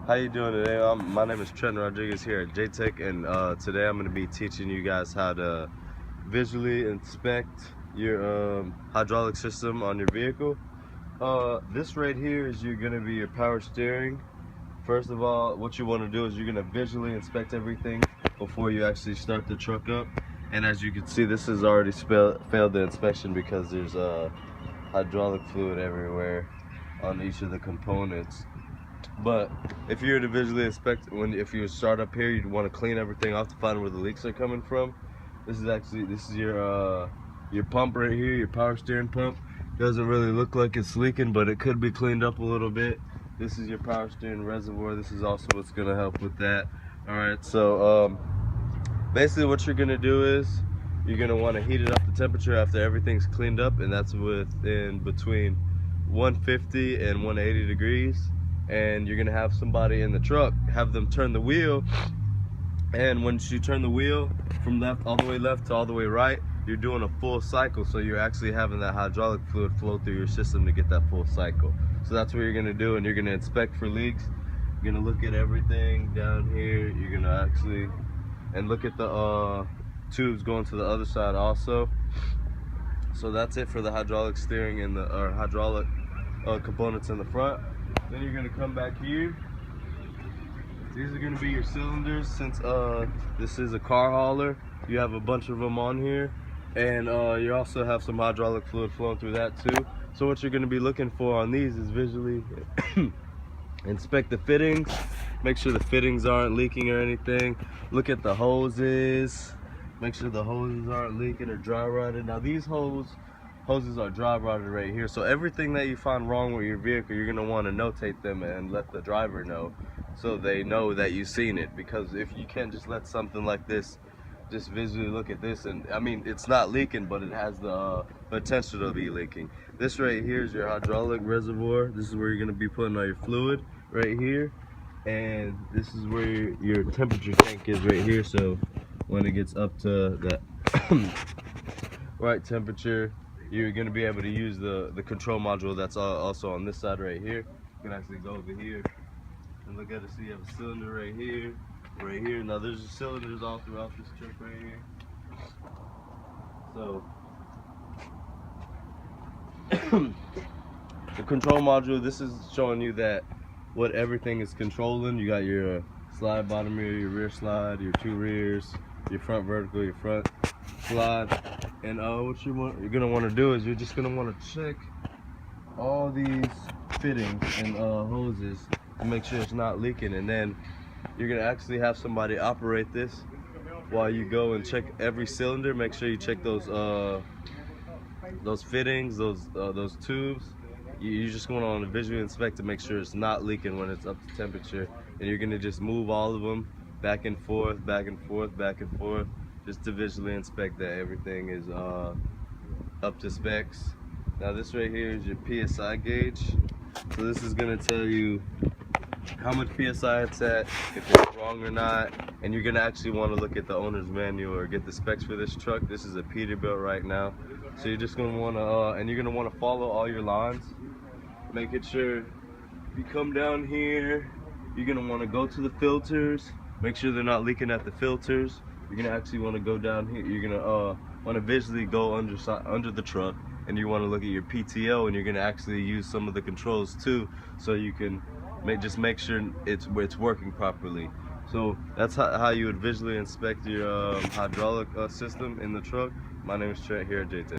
How you doing today? My name is Trent Rodriguez here at JTech, and today I'm going to be teaching you guys how to visually inspect your hydraulic system on your vehicle. This right here is going to be your power steering. First of all, what you want to do is you're going to visually inspect everything before you actually start the truck up. And as you can see, this has already failed the inspection because there's hydraulic fluid everywhere on each of the components. But if you were to visually inspect, if you start up here, you'd want to clean everything off to find where the leaks are coming from. This is your pump right here, your power steering pump. Doesn't really look like it's leaking, but it could be cleaned up a little bit. This is your power steering reservoir. This is also what's going to help with that. All right, so basically what you're going to do is you're going to want to heat it up the temperature after everything's cleaned up, and that's within between 150 and 180 degrees. And you're gonna have somebody in the truck, have them turn the wheel, and once you turn the wheel from all the way left to all the way right, you're doing a full cycle, so you're actually having that hydraulic fluid flow through your system to get that full cycle. So that's what you're gonna do, and you're gonna inspect for leaks. You're gonna look at everything down here. You're gonna and look at the tubes going to the other side also. So that's it for the hydraulic steering and the hydraulic components in the front. Then you're going to come back here. These are going to be your cylinders. Since this is a car hauler, you have a bunch of them on here, and you also have some hydraulic fluid flowing through that too. So what you're going to be looking for on these is visually inspect the fittings, make sure the fittings aren't leaking or anything. Look at the hoses, make sure the hoses aren't leaking or dry rotted. Now these hoses are dry rotted right here, so everything that you find wrong with your vehicle, you're going to want to notate them and let the driver know, so they know that you've seen it. Because if you can't just let something like this just visually look at this, and I mean, it's not leaking, but it has the potential to be leaking. This right here is your hydraulic reservoir. This is where you're going to be putting all your fluid right here, and this is where your temperature tank is right here. So when it gets up to that right temperature, you're going to be able to use the control module that's also on this side right here. You can actually go over here and look at it. So you have a cylinder right here, right here. Now there's cylinders all throughout this truck right here. So the control module, this is showing you that what everything is controlling. You got your slide bottom rear, your rear slide, your two rears, your front vertical, your front slide. And what you're gonna want to do is you're just gonna want to check all these fittings and hoses to make sure it's not leaking, and then you're gonna actually have somebody operate this while you go and check every cylinder. Make sure you check those fittings, those tubes. You just want to visually inspect to make sure it's not leaking when it's up to temperature, and you're gonna just move all of them back and forth, back and forth, back and forth, just to visually inspect that everything is up to specs. Now this right here is your PSI gauge. So this is gonna tell you how much PSI it's at, if it's wrong or not, and you're gonna actually want to look at the owner's manual or get the specs for this truck. This is a Peterbilt right now. So you're just gonna want to, and you're gonna want to follow all your lines, making sure you come down here, you're gonna want to go to the filters, make sure they're not leaking at the filters. You're gonna actually want to go down here. You're gonna want to visually go under the truck, and you want to look at your PTO, and you're gonna actually use some of the controls too, so you can just make sure it's working properly. So that's how you would visually inspect your hydraulic system in the truck. My name is Trent here at JTech.